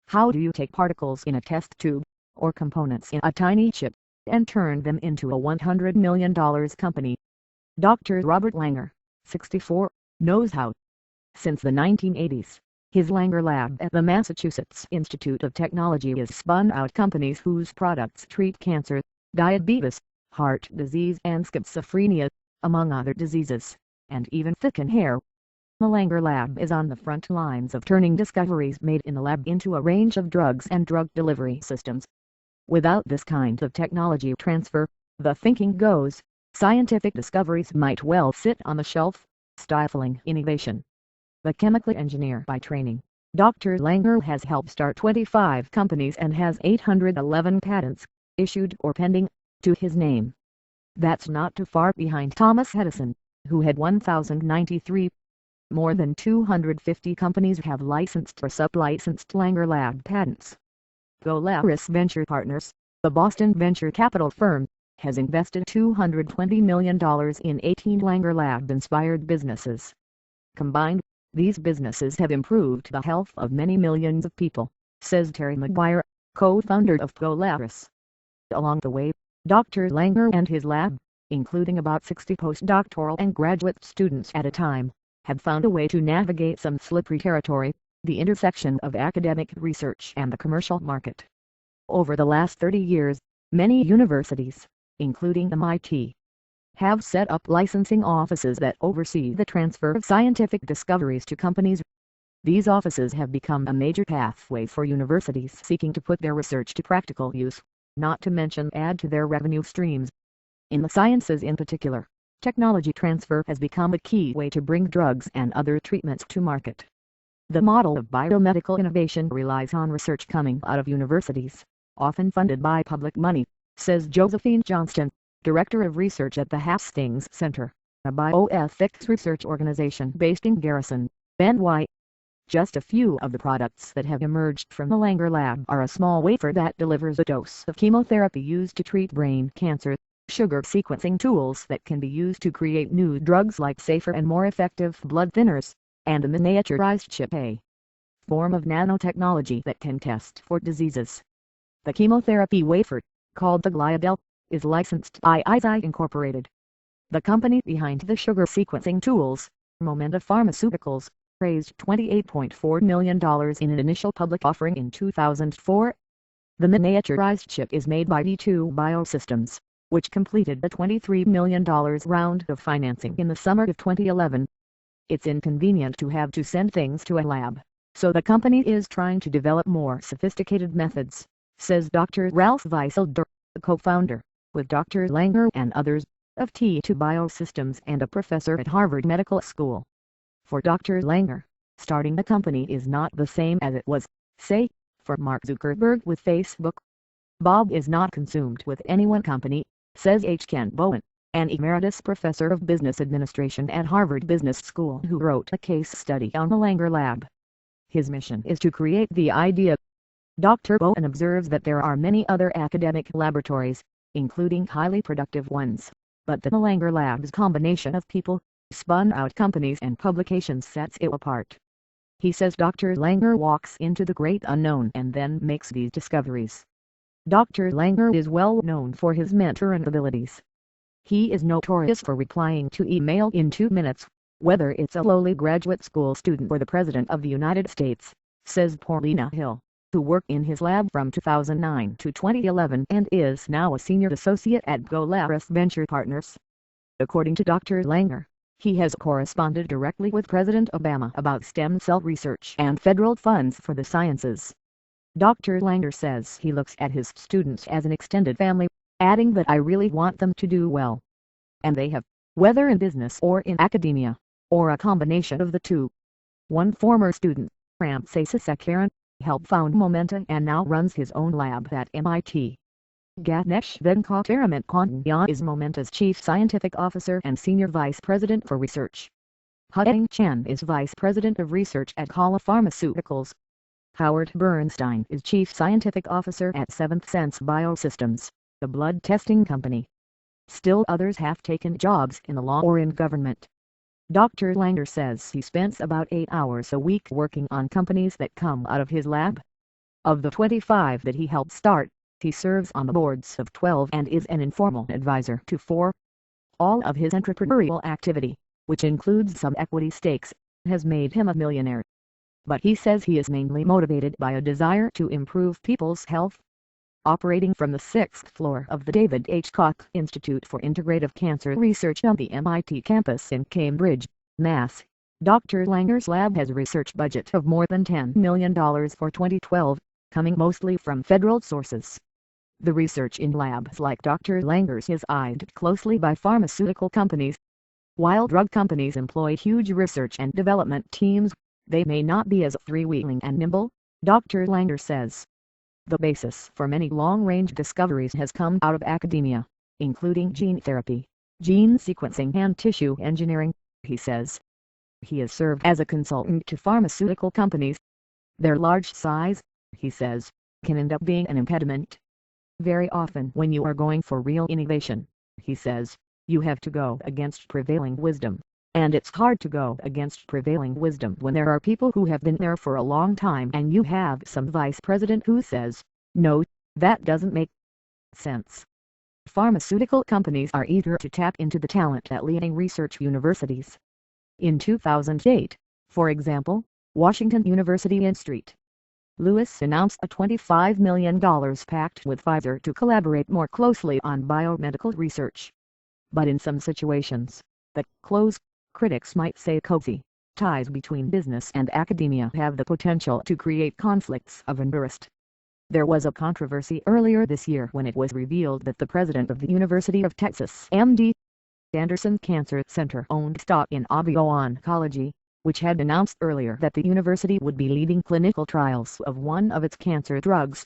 How do you take particles in a test tube, or components in a tiny chip, and turn them into a $100 million company? Dr. Robert Langer, 64, knows how. Since the 1980s, his Langer Lab at the Massachusetts Institute of Technology has spun out companies whose products treat cancer, diabetes, heart disease and schizophrenia, among other diseases, and even thicken hair. The Langer Lab is on the front lines of turning discoveries made in the lab into a range of drugs and drug delivery systems. Without this kind of technology transfer, the thinking goes, scientific discoveries might well sit on the shelf, stifling innovation. The chemical engineer by training, Dr. Langer has helped start 25 companies and has 811 patents, issued or pending, to his name. That's not too far behind Thomas Edison, who had 1,093. More than 250 companies have licensed or sub-licensed Langer Lab patents. Golaris Venture Partners, the Boston venture capital firm, has invested $220 million in 18 Langer Lab-inspired businesses. Combined, these businesses have improved the health of many millions of people, says Terry McGuire, co-founder of Golaris. Along the way, Dr. Langer and his lab, including about 60 postdoctoral and graduate students at a time, have found a way to navigate some slippery territory, the intersection of academic research and the commercial market. Over the last 30 years, many universities, including M.I.T, have set up licensing offices that oversee the transfer of scientific discoveries to companies. These offices have become a major pathway for universities seeking to put their research to practical use, not to mention add to their revenue streams. In the sciences in particular, technology transfer has become a key way to bring drugs and other treatments to market. The model of biomedical innovation relies on research coming out of universities, often funded by public money, says Josephine Johnston, Director of Research at the Hastings Center, a bioethics research organization based in Garrison, NY. Just a few of the products that have emerged from the Langer Lab are a small wafer that delivers a dose of chemotherapy used to treat brain cancer, sugar sequencing tools that can be used to create new drugs like safer and more effective blood thinners, and a miniaturized chip, a form of nanotechnology that can test for diseases. The chemotherapy wafer, called the Gliadel, is licensed by M.I.T Incorporated. The company behind the sugar sequencing tools, Momenta Pharmaceuticals, raised $28.4 million in an initial public offering in 2004. The miniaturized chip is made by D2 Biosystems, which completed a $23 million round of financing in the summer of 2011. It's inconvenient to have to send things to a lab, so the company is trying to develop more sophisticated methods, says Dr. Ralph Weisselder, the co-founder, with Dr. Langer and others, of D2 Biosystems and a professor at Harvard Medical School. For Dr. Langer, starting a company is not the same as it was, say, for Mark Zuckerberg with Facebook. Bob is not consumed with any one company, says H. Ken Bowen, an emeritus professor of business administration at Harvard Business School who wrote a case study on the Langer Lab. His mission is to create the idea. Dr. Bowen observes that there are many other academic laboratories, including highly productive ones, but the Langer Lab's combination of people, spun out companies and publications sets it apart. He says Dr. Langer walks into the great unknown and then makes these discoveries. Dr. Langer is well known for his mentoring abilities. He is notorious for replying to email in 2 minutes, whether it's a lowly graduate school student or the President of the United States, says Paulina Hill, who worked in his lab from 2009 to 2011 and is now a senior associate at Golaris Venture Partners. According to Dr. Langer, he has corresponded directly with President Obama about stem cell research and federal funds for the sciences. Dr. Langer says he looks at his students as an extended family, adding that I really want them to do well. And they have, whether in business or in academia, or a combination of the two. One former student, Ramses Sekaran, helped found Momenta and now runs his own lab at M.I.T. Ganesh Venkataraman Kondyan is Momenta's Chief Scientific Officer and Senior Vice President for Research. Hudeng Chan is Vice President of Research at Kala Pharmaceuticals. Howard Bernstein is Chief Scientific Officer at Seventh Sense Biosystems, the blood testing company. Still others have taken jobs in the law or in government. Dr. Langer says he spends about 8 hours a week working on companies that come out of his lab. Of the 25 that he helped start, he serves on the boards of 12 and is an informal advisor to 4. All of his entrepreneurial activity, which includes some equity stakes, has made him a millionaire. But he says he is mainly motivated by a desire to improve people's health. Operating from the 6th floor of the David H. Koch Institute for Integrative Cancer Research on the MIT campus in Cambridge, Mass., Dr. Langer's lab has a research budget of more than $10 million for 2012, coming mostly from federal sources. The research in labs like Dr. Langer's is eyed closely by pharmaceutical companies. While drug companies employ huge research and development teams, they may not be as freewheeling and nimble, Dr. Langer says. The basis for many long-range discoveries has come out of academia, including gene therapy, gene sequencing and tissue engineering, he says. He has served as a consultant to pharmaceutical companies. Their large size, he says, can end up being an impediment. Very often when you are going for real innovation, he says, you have to go against prevailing wisdom. And it's hard to go against prevailing wisdom when there are people who have been there for a long time and you have some vice president who says, no, that doesn't make sense. Pharmaceutical companies are eager to tap into the talent at leading research universities. In 2008, for example, Washington University in St. Louis announced a $25 million pact with Pfizer to collaborate more closely on biomedical research. But in some situations, the critics might say cozy ties between business and academia have the potential to create conflicts of interest. There was a controversy earlier this year when it was revealed that the president of the University of Texas M.D. Anderson Cancer Center owned stock in Oncology, which had announced earlier that the university would be leading clinical trials of one of its cancer drugs.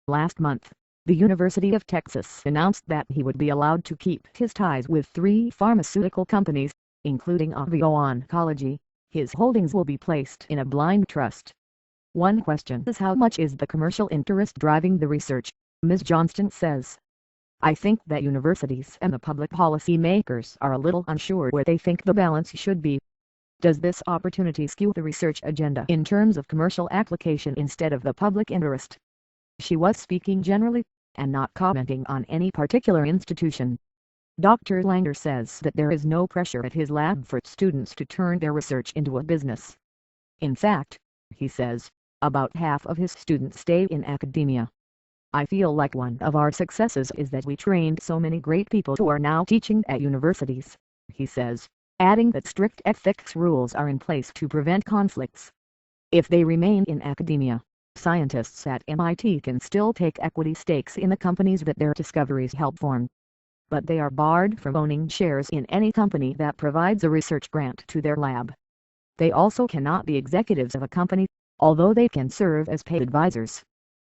Last month, the University of Texas announced that he would be allowed to keep his ties with 3 pharmaceutical companies, including Oncology. His holdings will be placed in a blind trust. One question is how much is the commercial interest driving the research, Ms. Johnston says. I think that universities and the public policy makers are a little unsure where they think the balance should be. Does this opportunity skew the research agenda in terms of commercial application instead of the public interest? She was speaking generally, and not commenting on any particular institution. Dr. Langer says that there is no pressure at his lab for students to turn their research into a business. In fact, he says, about half of his students stay in academia. I feel like one of our successes is that we trained so many great people who are now teaching at universities, he says, adding that strict ethics rules are in place to prevent conflicts. If they remain in academia, scientists at MIT can still take equity stakes in the companies that their discoveries help form. But they are barred from owning shares in any company that provides a research grant to their lab. They also cannot be executives of a company, although they can serve as paid advisors.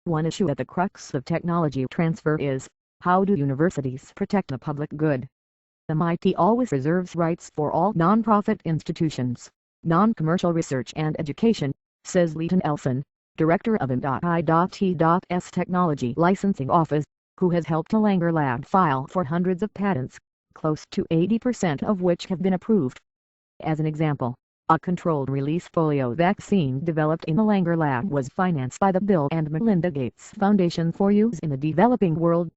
One issue at the crux of technology transfer is, how do universities protect the public good? MIT always reserves rights for all non-profit institutions, non-commercial research and education, says Leighton Elson, director of M.I.T.'s Technology Licensing Office, who has helped the Langer Lab file for hundreds of patents, close to 80% of which have been approved. As an example, a controlled-release polio vaccine developed in the Langer Lab was financed by the Bill and Melinda Gates Foundation for use in the developing world.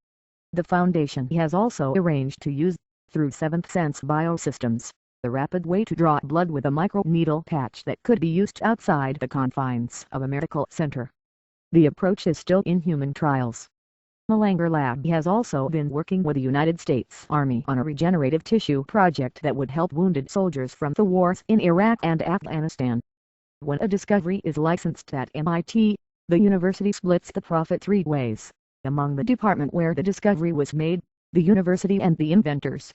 The foundation has also arranged to use, through Seventh Sense Biosystems, the rapid way to draw blood with a microneedle patch that could be used outside the confines of a medical center. The approach is still in human trials. The Langer Lab has also been working with the United States Army on a regenerative tissue project that would help wounded soldiers from the wars in Iraq and Afghanistan. When a discovery is licensed at MIT, the university splits the profit 3 ways, among the department where the discovery was made, the university and the inventors.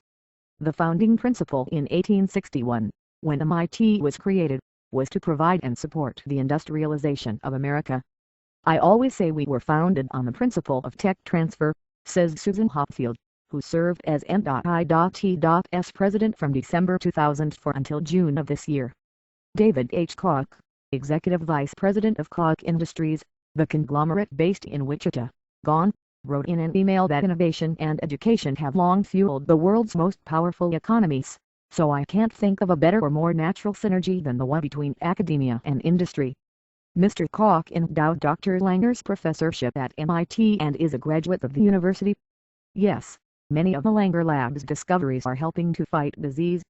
The founding principle in 1861, when MIT was created, was to provide and support the industrialization of America. I always say we were founded on the principle of tech transfer, says Susan Hopfield, who served as M.I.T.'s president from December 2004 until June of this year. David H. Koch, executive vice president of Koch Industries, the conglomerate based in Wichita, Gone, wrote in an email that innovation and education have long fueled the world's most powerful economies, so I can't think of a better or more natural synergy than the one between academia and industry. Mr. Koch endowed Dr. Langer's professorship at MIT and is a graduate of the university. Yes, many of the Langer Lab's discoveries are helping to fight disease.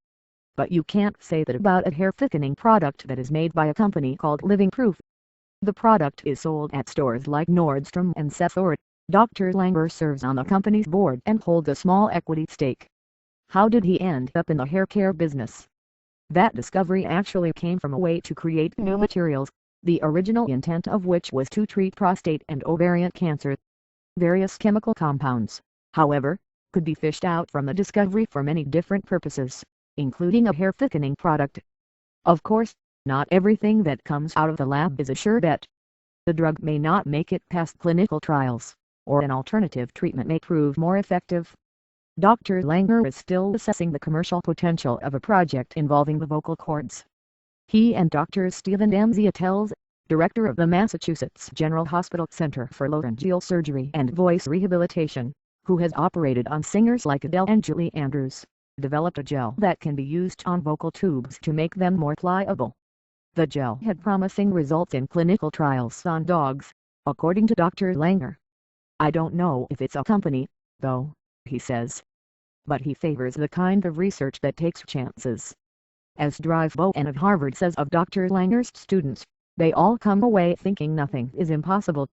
But you can't say that about a hair thickening product that is made by a company called Living Proof. The product is sold at stores like Nordstrom and Sephora. Dr. Langer serves on the company's board and holds a small equity stake. How did he end up in the hair care business? That discovery actually came from a way to create new materials, the original intent of which was to treat prostate and ovarian cancer. Various chemical compounds, however, could be fished out from the discovery for many different purposes, including a hair thickening product. Of course, not everything that comes out of the lab is a sure bet. The drug may not make it past clinical trials, or an alternative treatment may prove more effective. Dr. Langer is still assessing the commercial potential of a project involving the vocal cords. He and Dr. Stephen Damziatels, director of the Massachusetts General Hospital Center for Laryngeal Surgery and Voice Rehabilitation, who has operated on singers like Adele and Julie Andrews, developed a gel that can be used on vocal tubes to make them more pliable. The gel had promising results in clinical trials on dogs, according to Dr. Langer. I don't know if it's a company, though, he says. But he favors the kind of research that takes chances. As Drive Bowen of Harvard says of Dr. Langer's students, they all come away thinking nothing is impossible.